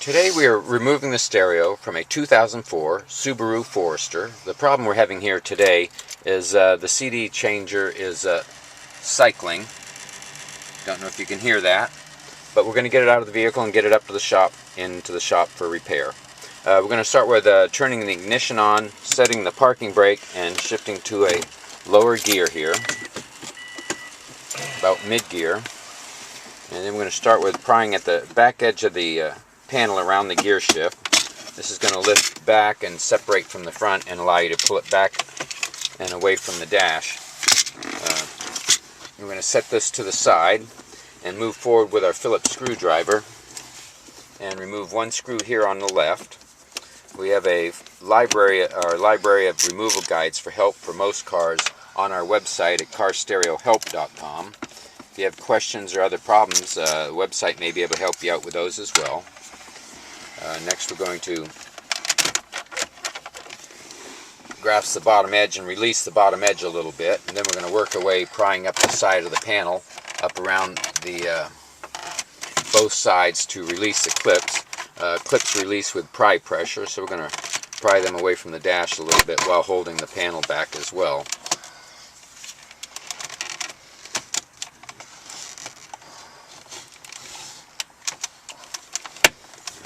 Today we are removing the stereo from a 2004 Subaru Forester. The problem we're having here today is the CD changer is cycling. Don't know if you can hear that, but we're going to get it out of the vehicle and get it up to the shop, into the shop for repair. We're going to start with turning the ignition on, setting the parking brake, and shifting to a lower gear here, about mid-gear. And then we're going to start with prying at the back edge of the panel around the gear shift. This is going to lift back and separate from the front and allow you to pull it back and away from the dash. We're going to set this to the side and move forward with our Phillips screwdriver and remove one screw here on the left. We have a library of removal guides for help for most cars on our website at carstereohelp.com. If you have questions or other problems, the website may be able to help you out with those as well. Next we're going to grasp the bottom edge and release the bottom edge a little bit, and then we're going to work our way prying up the side of the panel, up around the both sides to release the clips. Clips release with pry pressure, so we're going to pry them away from the dash a little bit while holding the panel back as well.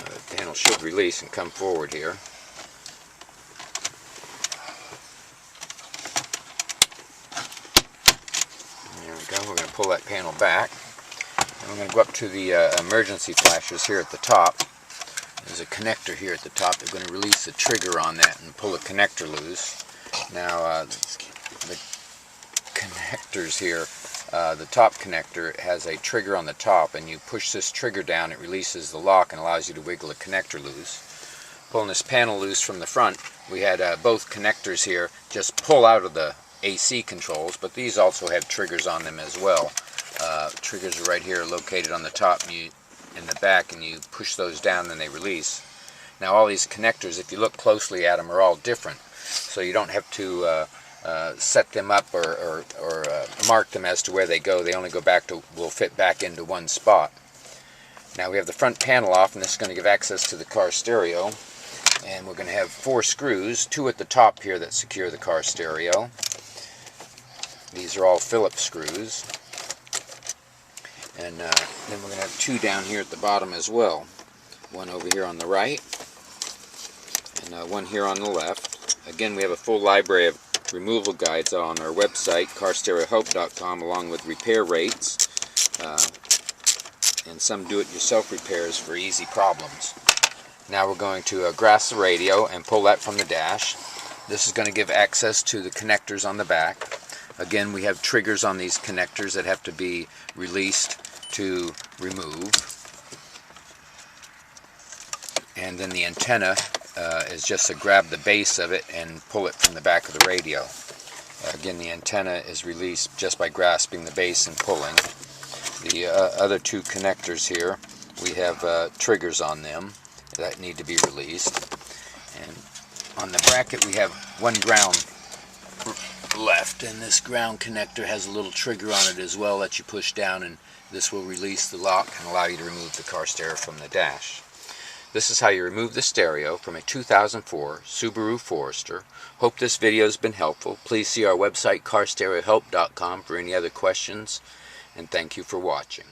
The panel should release and come forward here. There we go. We're going to pull that panel back. And we're going to go up to the emergency flashers here at the top. There's a connector here at the top. They're going to release the trigger on that and pull the connector loose. Now, the connectors here, the top connector has a trigger on the top, and you push this trigger down, it releases the lock and allows you to wiggle the connector loose. Pulling this panel loose from the front, we had both connectors here just pull out of the AC controls, but these also have triggers on them as well. Triggers are right here located on the top and in the back, and you push those down and they release. Now all these connectors, if you look closely at them, are all different, so you don't have to set them up or mark them as to where they go. They only go back to, will fit back into one spot. Now we have the front panel off, and this is going to give access to the car stereo, and we're going to have 4 screws, 2 at the top here that secure the car stereo. These are all Phillips screws. And then we're going to have 2 down here at the bottom as well. One over here on the right, and one here on the left. Again, we have a full library of removal guides on our website, carstereohelp.com, along with repair rates and some do-it-yourself repairs for easy problems. Now we're going to grasp the radio and pull that from the dash. This is going to give access to the connectors on the back. Again, we have triggers on these connectors that have to be released to remove. And then the antenna is just to grab the base of it and pull it from the back of the radio. Again, the antenna is released just by grasping the base and pulling. The other 2 connectors here, we have triggers on them that need to be released. And on the bracket we have 1 ground left, and this ground connector has a little trigger on it as well that you push down, and this will release the lock and allow you to remove the car stereo from the dash. This is how you remove the stereo from a 2004 Subaru Forester. Hope this video has been helpful. Please see our website carstereohelp.com for any other questions, and thank you for watching.